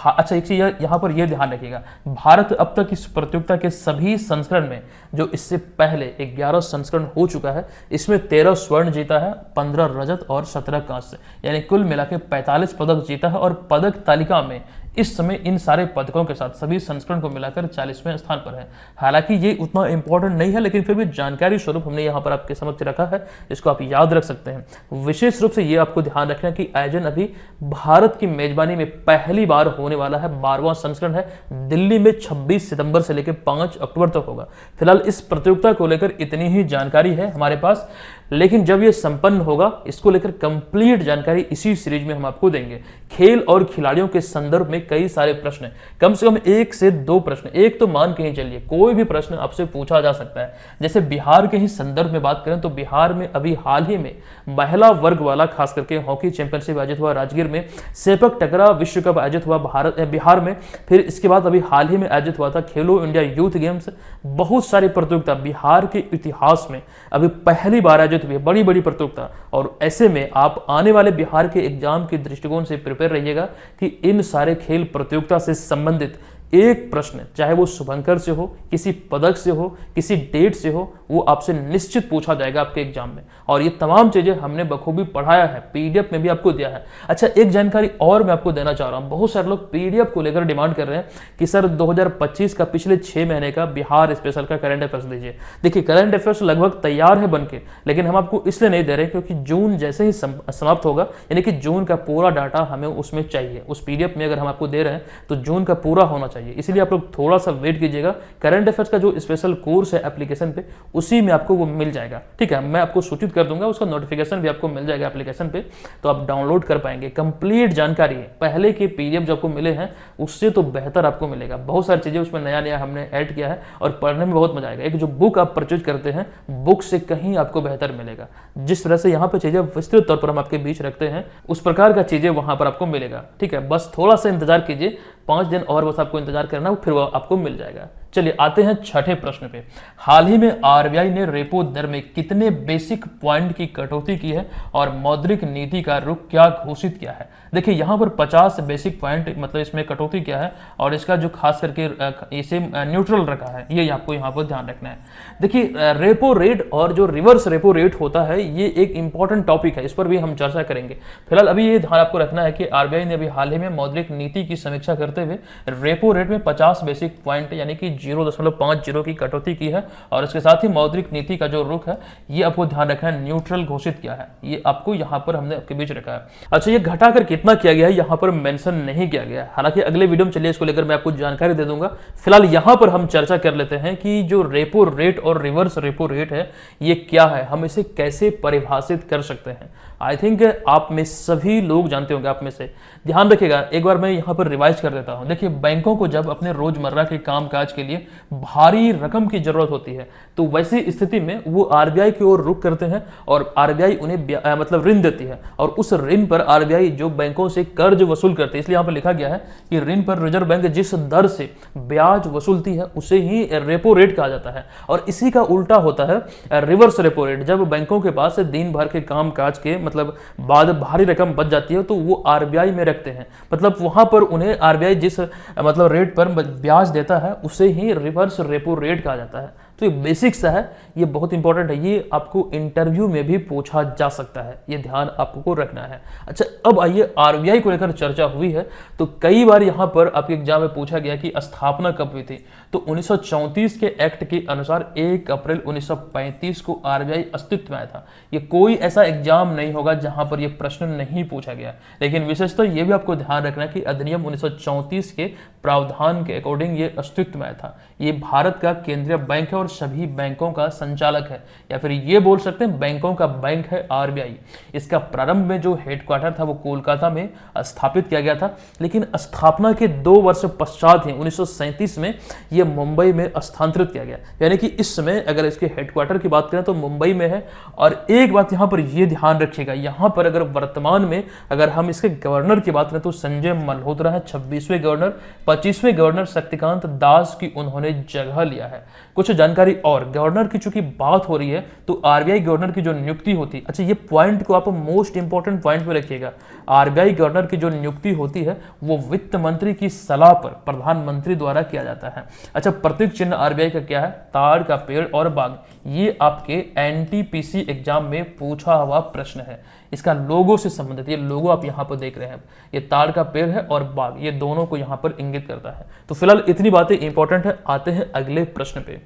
अच्छा, एक चीज यहाँ पर यह ध्यान रखिएगा, भारत अब तक इस प्रतियोगिता के सभी संस्करण में, जो इससे पहले 11 संस्करण हो चुका है, इसमें 13 स्वर्ण जीता है, 15 रजत और 17 कांस्य, यानी कुल मिला के 45 पदक जीता है और पदक तालिका में इस समय इन सारे पदकों के साथ सभी संस्करण को मिलाकर 40वें स्थान पर है। हालांकि ये उतना इंपॉर्टेंट नहीं है, लेकिन फिर भी जानकारी स्वरूप हमने यहाँ पर आपके समक्ष रखा है, इसको आप याद रख सकते हैं। विशेष रूप से ये आपको ध्यान रखना कि आयोजन अभी भारत की मेजबानी में पहली बार होने वाला है, 12वां संस्करण है, दिल्ली में 26 सितंबर से लेकर 5 अक्टूबर तक होगा। फिलहाल इस प्रतियोगिता को लेकर इतनी ही जानकारी है हमारे पास, लेकिन जब ये संपन्न होगा इसको लेकर कंप्लीट जानकारी इसी सीरीज में हम आपको देंगे। खेल और खिलाड़ियों के संदर्भ में कई सारे प्रश्न हैं, कम से कम 1 से 2 प्रश्न, एक तो मान के ही चलिए कोई भी प्रश्न आपसे पूछा जा सकता है। जैसे बिहार के ही संदर्भ में बात करें तो बिहार में अभी हाल ही में महिला वर्ग वाला खास करके हॉकी चैंपियनशिप आयोजित हुआ राजगीर में, सेपक टकरा विश्व कप आयोजित हुआ बिहार में, फिर इसके बाद अभी हाल ही में आयोजित हुआ था खेलो इंडिया यूथ गेम्स। बहुत सारी प्रतियोगिता बिहार के इतिहास में अभी पहली बार आयोजित हुई, बड़ी बड़ी प्रतियोगिता। और ऐसे में आप आने वाले बिहार के एग्जाम के दृष्टिकोण से प्रिपेयर रहिएगा कि इन सारे खेल प्रतियोगिता से संबंधित एक प्रश्न, चाहे वो शुभंकर से हो, किसी पदक से हो, किसी डेट से हो, वो आपसे निश्चित पूछा जाएगा आपके एग्जाम में। और ये तमाम चीजें हमने बखूबी पढ़ाया है, पीडीएफ में भी आपको दिया है। अच्छा, एक जानकारी और मैं आपको देना चाह रहा हूं, बहुत सारे लोग पीडीएफ को लेकर डिमांड कर रहे हैं कि सर 2025 का पिछले 6 महीने का बिहार स्पेशल का करंट अफेयर्स दीजिए। देखिए, करंट अफेयर्स लगभग तैयार है बनके, लेकिन हम आपको इसलिए नहीं दे रहे क्योंकि जून जैसे ही समाप्त होगा, यानी कि जून का पूरा डाटा हमें उसमें चाहिए। उस पीडीएफ में अगर हम आपको दे रहे हैं तो जून का पूरा होना चाहिए, इसलिए आप लोग थोड़ा सा वेट कीजिएगा। करंट अफेयर्स का जो स्पेशल कोर्स है एप्लीकेशन पे, उसी में आपको वो मिल जाएगा। ठीक है, मैं आपको सूचित कर दूंगा, उसका नोटिफिकेशन भी आपको मिल जाएगा एप्लीकेशन पे, तो आप डाउनलोड कर पाएंगे। कंप्लीट जानकारी है, पहले के पीडीएफ जो आपको मिले हैं उससे तो बेहतर आपको मिलेगा। बहुत सारी चीजें उसमें नया नया हमने ऐड किया है और पढ़ने में बहुत मजा आएगा। एक जो बुक आप परचेज करते हैं, बुक से कहीं आपको बेहतर मिलेगा। जिस तरह से यहाँ पर चीजें विस्तृत तौर पर हम आपके बीच रखते हैं, उस प्रकार का चीजें वहां पर आपको मिलेगा। ठीक है, बस थोड़ा सा इंतजार कीजिए, 5 दिन और बस आपको इंतजार करना, फिर वो आपको मिल जाएगा। चलिए आते हैं छठे प्रश्न पे। हाल ही में आरबीआई ने रेपो दर में कितने बेसिक पॉइंट की कटौती की है और मौद्रिक नीति का रुख क्या घोषित किया है? देखिए, यहाँ पर 50 बेसिक पॉइंट मतलब इसमें कटौती किया है और इसका जो खास करके इसे न्यूट्रल रखा है, ये आपको यहाँ पर ध्यान रखना है। देखिए, रेपो रेट और जो रिवर्स रेपो रेट होता है, ये एक इंपॉर्टेंट टॉपिक है, इस पर भी हम चर्चा करेंगे। फिलहाल अभी ये ध्यान आपको रखना है कि आरबीआई ने अभी हाल ही में मौद्रिक नीति की समीक्षा करते हुए रेपो रेट में 50 बेसिक पॉइंट यानी कि 0.50 की कटौती की है और इसके साथ ही मौद्रिक नीति का जो रुख है ये आपको ध्यान रखना है, न्यूट्रल घोषित किया है। ये आपको यहाँ पर हमने आपके बीच रखा है। अच्छा, ये घटाकर कितना किया गया है यहाँ पर मेंशन नहीं किया गया है, हालांकि अगले वीडियो में चलिए इसको लेकर मैं आपको जानकारी दे दूंगा। फिलहाल यहाँ पर हम चर्चा कर लेते हैं कि जो रेपो रेट और रिवर्स रेपो रेट है ये क्या है, हम इसे कैसे परिभाषित कर सकते हैं। आई थिंक आप में सभी लोग जानते होंगे, आप में से ध्यान रखिएगा। एक बार मैं यहाँ पर रिवाइज कर देता हूँ। देखिए, बैंकों को जब अपने रोजमर्रा के कामकाज के लिए भारी रकम की जरूरत होती है तो वैसी स्थिति में वो आरबीआई की ओर रुख करते हैं और आरबीआई उन्हें मतलब ऋण देती है और उस ऋण पर आरबीआई जो बैंकों से कर्ज वसूल करती है, इसलिए यहाँ पर लिखा गया है कि ऋण पर रिजर्व बैंक जिस दर से ब्याज वसूलती है उसे ही रेपो रेट कहा जाता है। और इसी का उल्टा होता है रिवर्स रेपो रेट। जब बैंकों के पास दिन भर के कामकाज के मतलब बाद भारी रकम बच जाती है तो वो आरबीआई में रखते हैं, मतलब वहां पर उन्हें आरबीआई जिस मतलब रेट पर ब्याज देता है उसे ही रिवर्स रेपो रेट कहा जाता है। तो ये बेसिक्स है, ये बहुत इंपॉर्टेंट है, ये आपको इंटरव्यू में भी पूछा जा सकता है, ये ध्यान आपको रखना है। अच्छा, अब आइए आरबीआई को लेकर चर्चा हुई है तो कई बार यहाँ पर आपके एग्जाम में पूछा गया कि स्थापना कब हुई थी, तो 1934 के एक्ट के अनुसार 1 अप्रैल 1935 को आरबीआई अस्तित्व में आया था। ये कोई ऐसा एग्जाम नहीं होगा जहां पर यह प्रश्न नहीं पूछा गया, लेकिन विशेषतः ये भी आपको ध्यान रखना कि अधिनियम 1934 के प्रावधान के अकॉर्डिंग ये अस्तित्व में आया था। ये भारत का केंद्रीय बैंक है और सभी बैंकों का संचालक है, या फिर ये बोल सकते हैं बैंकों का बैंक है आरबीआई। इसका प्रारंभ में जो हेडक्वार्टर था वो कोलकाता में स्थापित किया गया था, लेकिन स्थापना के 2 वर्ष पश्चात ही 1937 में यह मुंबई में स्थानांतरित किया गया। यानी कि इस समय अगर इसके हेडक्वार्टर की बात करें तो मुंबई में है। और एक बात यहाँ पर यह ध्यान रखिएगा, यहाँ पर अगर वर्तमान में अगर हम इसके गवर्नर की बात करें तो संजय मल्होत्रा है 26वें गवर्नर, 25वें गवर्नर शक्तिकांत दास की उन्होंने जगह लिया है। कुछ जानकारी जानकारी और गवर्नर की चूंकि बात हो रही है तो आरबीआई गवर्नर की जो नियुक्ति होती है, अच्छा ये पॉइंट को आप मोस्ट इंपॉर्टेंट पॉइंट पे रखिएगा, आरबीआई गवर्नर की जो नियुक्ति होती है वो वित्त मंत्री की सलाह पर प्रधानमंत्री द्वारा किया जाता है। अच्छा, प्रतीक चिन्ह आरबीआई का क्या है? ताड़ का पेड़ और बाग। ये आपके एनटीपीसी एग्जाम में पूछा हुआ प्रश्न है, इसका लोगो से संबंधित, ये लोगो आप यहाँ पर देख रहे हैं, ये ताड़ का पेड़ है और बाग, ये दोनों को यहाँ पर इंगित करता है। तो फिलहाल इतनी बातें इंपॉर्टेंट है। आते हैं अगले प्रश्न पे।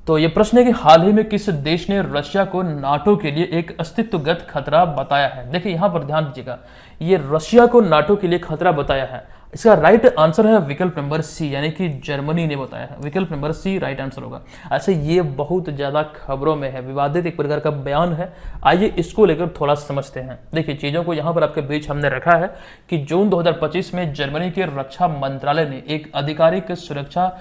तो ये प्रश्न है कि हाल ही में किस देश ने रशिया को नाटो के लिए एक अस्तित्वगत खतरा बताया है? देखिए यहाँ पर ध्यान दीजिएगा, ये रशिया को नाटो के लिए खतरा बताया है, इसका राइट आंसर है विकल्प नंबर सी, यानी कि जर्मनी ने बताया है। विकल्प नंबर सी राइट आंसर होगा। अच्छा, ये बहुत ज्यादा खबरों में है, विवादित एक प्रकार का बयान है, आइए इसको लेकर थोड़ा समझते हैं। देखिए चीजों को यहाँ पर आपके बीच हमने रखा है कि जून 2025 में जर्मनी के रक्षा मंत्रालय ने एक आधिकारिक सुरक्षा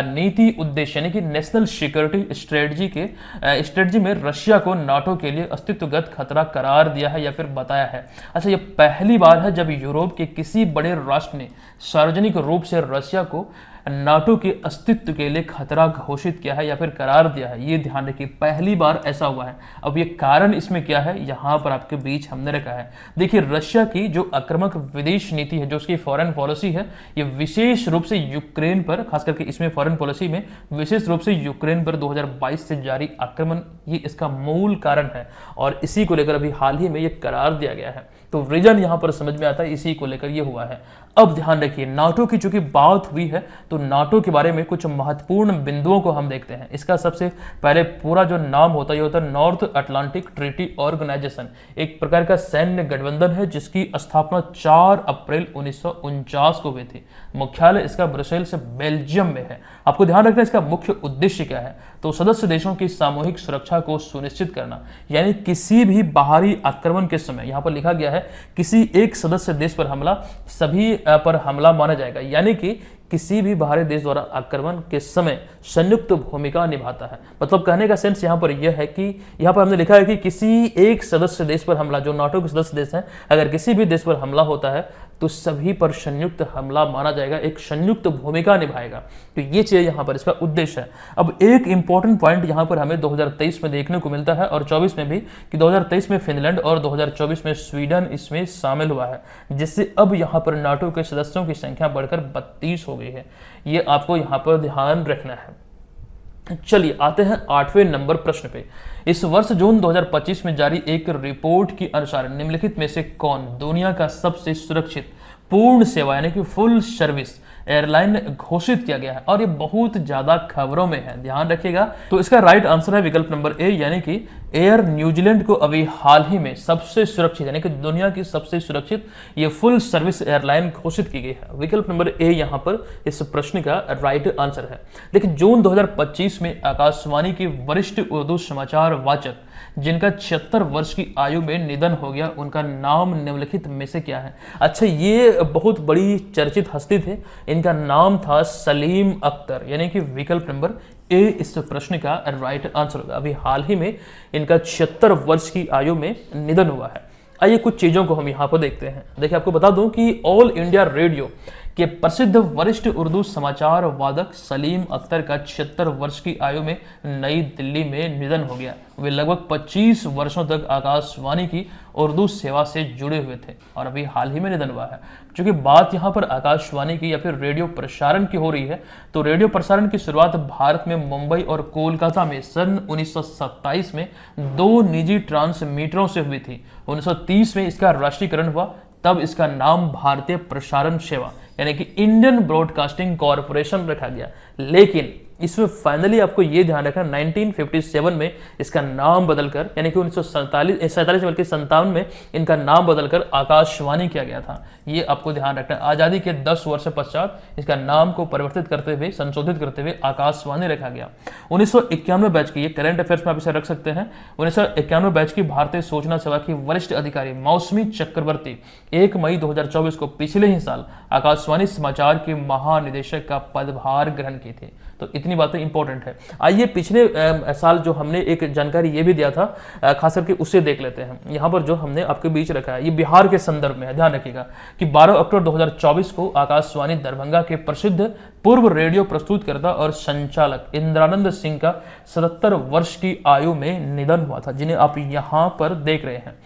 नीति उद्देश्य यानी कि नेशनल सिक्योरिटी स्ट्रेटजी में रशिया को नाटो के लिए अस्तित्वगत खतरा करार दिया है या फिर बताया है। अच्छा, ये पहली बार है जब यूरोप के किसी बड़े राष्ट्र ने सार्वजनिक रूप से रशिया को नाटो के अस्तित्व के लिए खतरा घोषित किया है या फिर करार दिया है। ये ध्यान रखिए, पहली बार ऐसा हुआ है। अब ये कारण इसमें क्या है, यहां पर आपके बीच हमने रखा है। देखिए रशिया की जो आक्रामक विदेश नीति है, जो उसकी फॉरेन पॉलिसी है, ये विशेष रूप से यूक्रेन पर, खास करके इसमें फॉरेन पॉलिसी में विशेष रूप से यूक्रेन पर 2022 से जारी आक्रमण, ये इसका मूल कारण है और इसी को लेकर अभी हाल ही में ये करार दिया गया है। तो रीजन यहां पर समझ में आता है, इसी को लेकर ये हुआ है। अब ध्यान रखिए, नाटो की चूंकि बात हुई है तो नाटो के बारे में कुछ महत्वपूर्ण बिंदुओं को हम देखते हैं। इसका सबसे पहले पूरा जो नाम होता है ये होता है नॉर्थ अटलांटिक ट्रीटी ऑर्गेनाइजेशन, एक प्रकार का सैन्य गठबंधन है जिसकी स्थापना 4 अप्रैल 1949 को हुई थी। मुख्यालय इसका ब्रसेल्स बेल्जियम में है। आपको ध्यान रखना इसका मुख्य उद्देश्य क्या है, तो सदस्य देशों की सामूहिक सुरक्षा को सुनिश्चित करना, यानी किसी भी बाहरी आक्रमण के समय, यहां पर लिखा गया है किसी एक सदस्य देश पर हमला सभी पर हमला माना जाएगा, यानी कि किसी भी बाहरी देश द्वारा आक्रमण के समय संयुक्त भूमिका निभाता है। मतलब कहने का सेंस यहाँ पर यह है कि यहाँ पर हमने लिखा है कि किसी एक सदस्य देश पर हमला, जो नाटो के सदस्य देश हैं, अगर किसी भी देश पर हमला होता है तो सभी पर संयुक्त हमला माना जाएगा, एक संयुक्त भूमिका निभाएगा। तो ये चीज यहाँ पर इसका उद्देश्य है। अब एक इंपॉर्टेंट पॉइंट यहाँ पर हमें 2023 में देखने को मिलता है और 24 में भी, कि 2023 में फिनलैंड और 2024 में स्वीडन इसमें शामिल हुआ है, जिससे अब यहाँ पर नाटो के सदस्यों की संख्या बढ़कर 32 हो गई है। ये आपको यहाँ पर ध्यान रखना है। चलिए आते हैं 8वें नंबर प्रश्न पे। इस वर्ष जून 2025 में जारी एक रिपोर्ट के अनुसार निम्नलिखित में से कौन दुनिया का सबसे सुरक्षित पूर्ण सेवा यानी कि फुल सर्विस एयरलाइन घोषित किया गया है? और ये बहुत ज्यादा खबरों में है, ध्यान रखिएगा। तो इसका राइट आंसर है विकल्प नंबर ए, यानी कि एयर न्यूजीलैंड को अभी हाल ही में सबसे सुरक्षित यानी कि दुनिया की सबसे सुरक्षित ये फुल सर्विस एयरलाइन घोषित की गई है। विकल्प नंबर ए यहाँ पर इस प्रश्न का राइट आंसर है। देखिए जून 2025 में आकाशवाणी के वरिष्ठ उर्दू समाचार वाचक जिनका 76 वर्ष की आयु में निधन हो गया, उनका नाम निम्नलिखित में से क्या है? अच्छा, ये बहुत बड़ी चर्चित हस्ती थे, इनका नाम था सलीम अख्तर, यानी कि विकल्प नंबर ए इस प्रश्न का राइट आंसर होगा। अभी हाल ही में इनका 76 वर्ष की आयु में निधन हुआ है। आइए कुछ चीजों को हम यहाँ पर देखते हैं। देखिए आपको बता दूं कि ऑल इंडिया रेडियो के प्रसिद्ध वरिष्ठ उर्दू समाचार वादक सलीम अख्तर का 76 वर्ष की आयु में नई दिल्ली में निधन हो गया। वे लगभग 25 वर्षों तक आकाशवाणी की उर्दू सेवा से जुड़े हुए थे और अभी हाल ही में निधन हुआ है। क्योंकि बात यहाँ पर आकाशवाणी की या फिर रेडियो प्रसारण की हो रही है, तो रेडियो प्रसारण की शुरुआत भारत में मुंबई और कोलकाता में सन 1927 में 2 निजी ट्रांसमीटरों से हुई थी। 1930 में इसका राष्ट्रीयकरण हुआ, तब इसका नाम भारतीय प्रसारण सेवा यानी कि इंडियन ब्रॉडकास्टिंग कॉर्पोरेशन रखा गया। लेकिन इसमें फाइनली आपको ये ध्यान रखना 1957 में इसका नाम बदलकर यानी कि 1947 बल्कि 57 में इनका नाम बदलकर आकाशवाणी किया गया था। ये आपको ध्यान रखना। आजादी के 10 वर्ष पश्चात इसका नाम को परिवर्तित करते हुए संशोधित करते हुए आकाशवाणी रखा गया। 1991 बैच की, ये करंट अफेयर्स में आप इसे रख सकते हैं, 1991 बैच की भारतीय सूचना सेवा की वरिष्ठ अधिकारी मौसमी चक्रवर्ती 1 मई 2024 को पिछले ही साल आकाशवाणी समाचार के महानिदेशक का पदभार ग्रहण की थी। तो इतनी इतनी बातें इंपॉर्टेंट है। आइए पिछले साल जो हमने एक जानकारी ये भी दिया था, खास करके उससे देख लेते हैं। यहाँ पर जो हमने आपके बीच रखा है ये बिहार के संदर्भ में है। ध्यान रखिएगा कि 12 अक्टूबर 2024 को आकाशवाणी दरभंगा के प्रसिद्ध पूर्व रेडियो प्रस्तुतकर्ता और संचालक इंद्रानंद सिंह का 77 वर्ष की आयु में निधन हुआ था, जिन्हें आप यहाँ पर देख रहे हैं।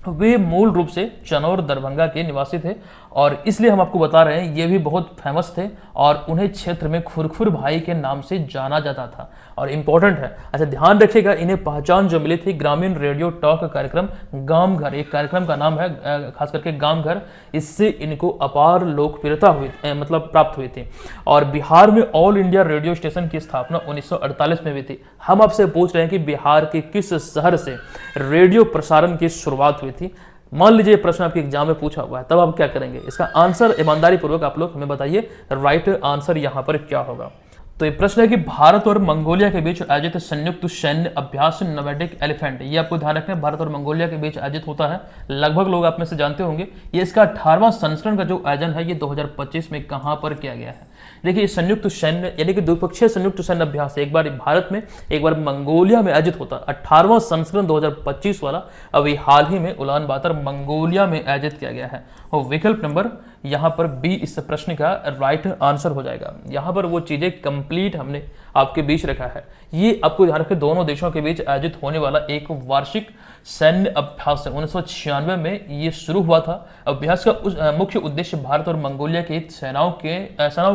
वे मूल रूप से चनौर दरभंगा के निवासी थे और इसलिए हम आपको बता रहे हैं ये भी बहुत फेमस थे और उन्हें क्षेत्र में खुरखुर भाई के नाम से जाना जाता था और इम्पोर्टेंट है। अच्छा ध्यान रखिएगा, इन्हें पहचान जो मिली थी ग्रामीण रेडियो टॉक कार्यक्रम गांव घर, एक कार्यक्रम का नाम है खास करके गांव घर, इससे इनको अपार लोकप्रियता हुई मतलब प्राप्त हुई थी। और बिहार में ऑल इंडिया रेडियो स्टेशन की स्थापना 1948 में हुई थी। हम आपसे पूछ रहे हैं कि बिहार के किस शहर से रेडियो प्रसारण की शुरुआत हुई थी। मान लीजिए प्रश्न आपके एग्जाम में पूछा हुआ है, तब आप क्या करेंगे? इसका आंसर ईमानदारी पूर्वक आप लोग हमें बताइए, राइट आंसर यहां पर क्या होगा। तो ये प्रश्न है कि भारत और मंगोलिया के बीच आयोजित संयुक्त सैन्य अभ्यास नोमैडिक एलिफेंट, ये आपको ध्यान रखना है, भारत और मंगोलिया के बीच आयोजित होता है। लगभग लोग आप में से जानते होंगे। ये इसका 18वां संस्करण का जो आयोजन है ये 2025 में कहां पर किया गया है? देखिए संयुक्त सैन्य यानी कि द्विपक्षीय संयुक्त सैन्य अभ्यास एक बार भारत में एक बार मंगोलिया में आयोजित होता है। 18वां संस्करण 2025 वाला अभी हाल ही में उलान बातर मंगोलिया में आयोजित किया गया है। और विकल्प नंबर यहाँ पर बी इस प्रश्न का राइट आंसर हो जाएगा। यहाँ पर वो चीजें कंप्लीट हमने आपके बीच रखा है। ये आपको ध्यान रखें, दोनों देशों के बीच आयोजित होने वाला एक वार्षिक सैन्य अभ्यास है। 1996 में ये शुरू हुआ था। अभ्यास का मुख्य उद्देश्य भारत और मंगोलिया की सेनाओं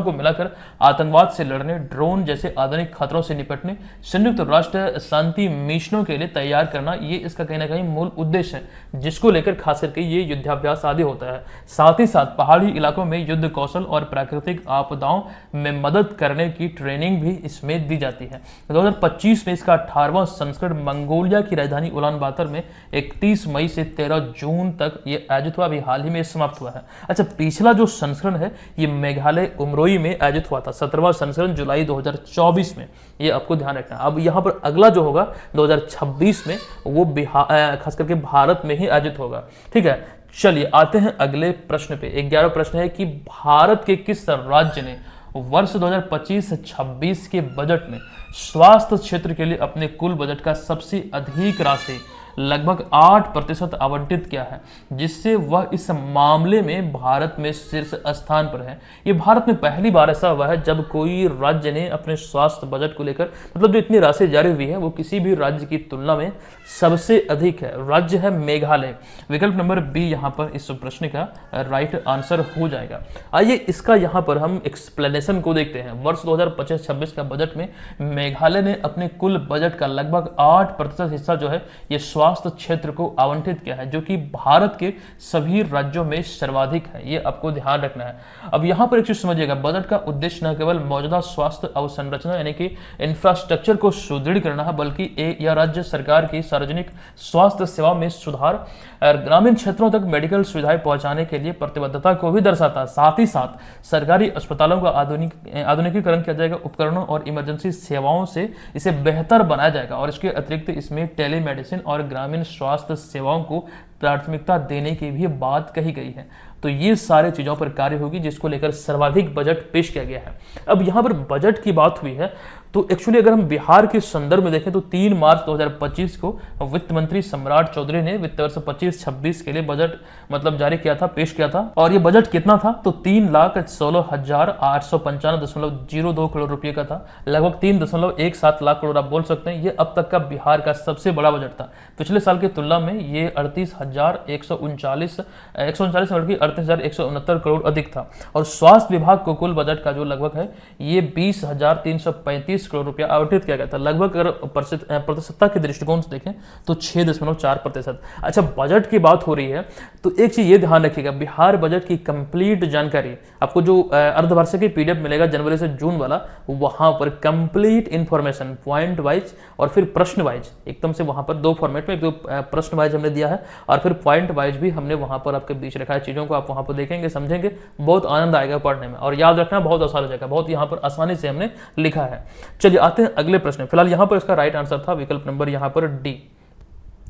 को मिलाकर आतंकवाद से लड़ने, ड्रोन जैसे आधुनिक खतरों से निपटने, संयुक्त राष्ट्र शांति मिशनों के लिए तैयार करना, ये इसका कहीं ना कहीं मूल उद्देश्य है, जिसको लेकर खास करके ये युद्धाभ्यास आदि होता है। साथ ही साथ पहाड़ी इलाकों में युद्ध कौशल और प्राकृतिक आपदाओं में मदद करने की ट्रेनिंग भी इसमें दी जाती है। 2025 में इसका 18वां संस्करण मंगोलिया की राजधानी उलान बातर में 31 मई से 13 जून तक ये आयोजित हुआ। अभी हाल ही में समाप्त हुआ है। अच्छा, पिछला जो संस्करण है ये मेघालय उमरोई में आयोजित हुआ था। 17वां संस्करण जुलाई 2024 में, ये आपको ध्यान रखना है। अब यहाँ पर अगला जो होगा 2026 में, वो खास करके भारत में ही आयोजित होगा। ठीक है, चलिए आते हैं अगले प्रश्न पे। 11वां प्रश्न है कि भारत के किस राज्य ने वर्ष 2025-26 के बजट में स्वास्थ्य क्षेत्र के लिए अपने कुल बजट का सबसे अधिक राशि लगभग 8% आवंटित किया है, जिससे वह इस मामले में भारत में शीर्ष स्थान पर है। ये भारत में पहली बार ऐसा हुआ है जब कोई राज्य ने अपने स्वास्थ्य बजट को लेकर मतलब जो इतनी राशि जारी हुई है वो किसी भी राज्य की तुलना में सबसे अधिक है। राज्य है मेघालय। विकल्प नंबर बी यहाँ पर इस प्रश्न का राइट आंसर हो जाएगा। आइए इसका यहाँ पर हम एक्सप्लेनेशन को देखते हैं। वर्ष 2025-26 का बजट में मेघालय ने अपने कुल बजट का लगभग 8% हिस्सा जो है ये स्वास्थ्य क्षेत्र को आवंटित किया है, जो कि भारत के सभी राज्यों में सर्वाधिक है। ये आपको ध्यान रखना है। अब यहाँ पर एक चीज समझिएगा, बजट का उद्देश्य न केवल मौजूदा स्वास्थ्य अवसंरचना यानी कि इंफ्रास्ट्रक्चर को सुदृढ़ करना है, बल्कि यह राज्य सरकार की सार्वजनिक स्वास्थ्य सेवा में सुधार और ग्रामीण क्षेत्रों तक मेडिकल सुविधाएं पहुंचाने के लिए प्रतिबद्धता को भी दर्शाता है। साथ ही साथ सरकारी अस्पतालों का आधुनिकीकरण किया जाएगा, उपकरणों और इमरजेंसी सेवाओं से इसे बेहतर बनाया जाएगा और इसके अतिरिक्त इसमें टेलीमेडिसिन और ग्रामीण स्वास्थ्य सेवाओं को प्राथमिकता देने की भी बात कही गई है। तो ये सारे चीजों पर कार्य होगी जिसको लेकर सर्वाधिक बजट पेश किया गया है। अब यहाँ पर बजट की बात हुई है तो एक्चुअली अगर हम बिहार के संदर्भ में देखें तो 3 मार्च 2025 को वित्त मंत्री सम्राट चौधरी ने वित्त वर्ष 25-26 के लिए बजट मतलब जारी किया था, पेश किया था। और ये बजट कितना था तो 3,16,895.02 करोड़ रुपए का था। लगभग 3.17 लाख करोड़ आप बोल सकते हैं। ये अब तक का बिहार का सबसे बड़ा बजट था। पिछले साल की तुलना में ये 38,139 करोड़ अधिक था। और स्वास्थ्य विभाग को कुल बजट का जो लगभग है ये 20,335 करोड़ रुपया आवंटित किया गया था। लगभग अगर प्रतिशतता के दृष्टिकोण से देखें तो 6.4%। अच्छा, बजट की बात हो रही है तो एक चीज ये ध्यान रखिएगा, बिहार बजट की कंप्लीट जानकारी आपको जो अर्धवार्षिक पीडीएफ मिलेगा जनवरी से जून वाला, वहां पर कंप्लीट इंफॉर्मेशन पॉइंट वाइज और फिर प्रश्न वाइज एकदम से वहां पर 2 फॉर्मेट में, एक तो प्रश्न वाइज हमने दिया है और फिर पॉइंट वाइज भी हमने वहां पर आपके बीच रखा है। चीजों को आप वहां पर देखेंगे, समझेंगे, बहुत आनंद आएगा पढ़ने में और याद रखना बहुत आसान हो जाएगा। बहुत यहाँ पर आसानी से हमने लिखा है। चलिए आते हैं अगले प्रश्न। फिलहाल यहां पर इसका राइट आंसर था विकल्प नंबर यहां पर डी,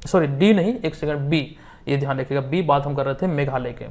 सॉरी डी नहीं, एक सेकंड, बी, ये ध्यान रखिएगा, बी बात हम कर रहे थे मेघालय के।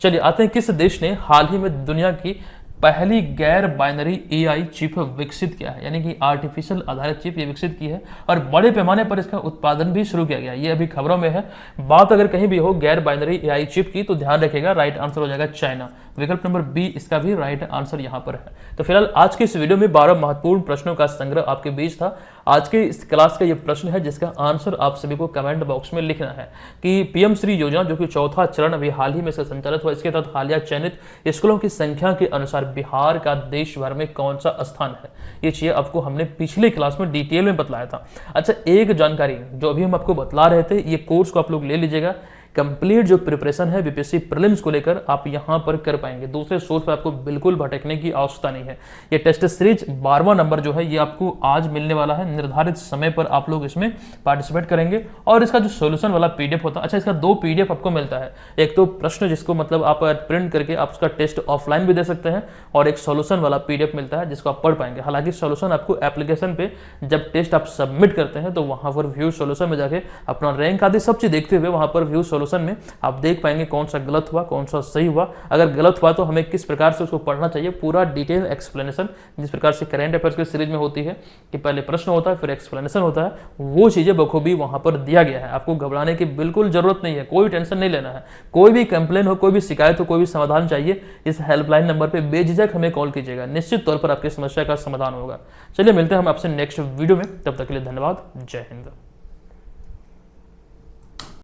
चलिए आते हैं किस देश ने हाल ही में दुनिया की पहली गैर बाइनरी एआई चिप विकसित किया है, यानी कि आर्टिफिशियल आधारित चिप ये विकसित की है और बड़े पैमाने पर इसका उत्पादन भी शुरू किया गया। ये अभी खबरों में है। बात अगर कहीं भी हो गैर बाइनरी एआई चिप की तो ध्यान रखिएगा, राइट आंसर हो जाएगा चाइना। विकल्प नंबर बी इसका भी राइट आंसर यहां पर है। तो फिलहाल आज के इस वीडियो में 12 महत्वपूर्ण प्रश्नों का संग्रह आपके बीच था। आज के इस क्लास का ये प्रश्न है जिसका आंसर आप सभी को कमेंट बॉक्स में लिखना है कि पीएम श्री योजना जो कि चौथा चरण अभी हाल ही में से संचालित हुआ, इसके तहत हालिया चयनित स्कूलों की संख्या के अनुसार बिहार का देश भर में कौन सा स्थान है। ये चीजें आपको हमने पिछले क्लास में डिटेल में बतलाया था। अच्छा, एक जानकारी जो अभी हम आपको बतला रहे थे, ये कोर्स को आप लोग ले लीजिएगा। कंप्लीट जो प्रिपरेशन है बीपीएससी प्रीलिम्स को लेकर आप यहां पर कर पाएंगे। दूसरे सोर्स पर आपको बिल्कुल भटकने की आवश्यकता नहीं है। ये टेस्ट सीरीज 12वां नंबर जो है ये आपको आज मिलने वाला है। निर्धारित समय पर आप लोग इसमें पार्टिसिपेट करेंगे और इसका जो सोल्यूशन वाला पीडीएफ होता है, अच्छा इसका 2 पीडीएफ आपको मिलता है। एक तो प्रश्न जिसको मतलब आप प्रिंट करके आप उसका टेस्ट ऑफलाइन भी दे सकते हैं और एक सोल्यूशन वाला पीडीएफ मिलता है जिसको आप पढ़ पाएंगे। हालांकि सोल्यूशन आपको एप्लीकेशन पे जब टेस्ट आप सबमिट करते हैं तो वहां पर व्यू सोल्यूशन में जाके अपना रैंक आदि सब चीज देखते हुए वहां पर व्यू सोल्यूशन में आप देख पाएंगे कौन सा गलत हुआ कौन सा सही हुआ। अगर गलत हुआ तो हमें किस प्रकार से उसको पढ़ना चाहिए, पूरा डिटेल एक्सप्लेनेशन जिस प्रकार से करंट अफेयर्स की सीरीज में होती है कि पहले प्रश्न होता है फिर एक्सप्लेनेशन होता है, वो चीजें बखूबी वहां पर दिया गया है। आपको घबराने की बिल्कुल जरूरत नहीं है, कोई टेंशन नहीं लेना है। कोई भी कंप्लेन हो, कोई भी शिकायत हो, कोई भी समाधान चाहिए, इस हेल्पलाइन नंबर पर बेझिझक हमें कॉल कीजिएगा। निश्चित तौर पर आपकी समस्या का समाधान होगा। चलिए मिलते हैं हम आपसे नेक्स्ट वीडियो में, तब तक के लिए धन्यवाद। जय हिंद।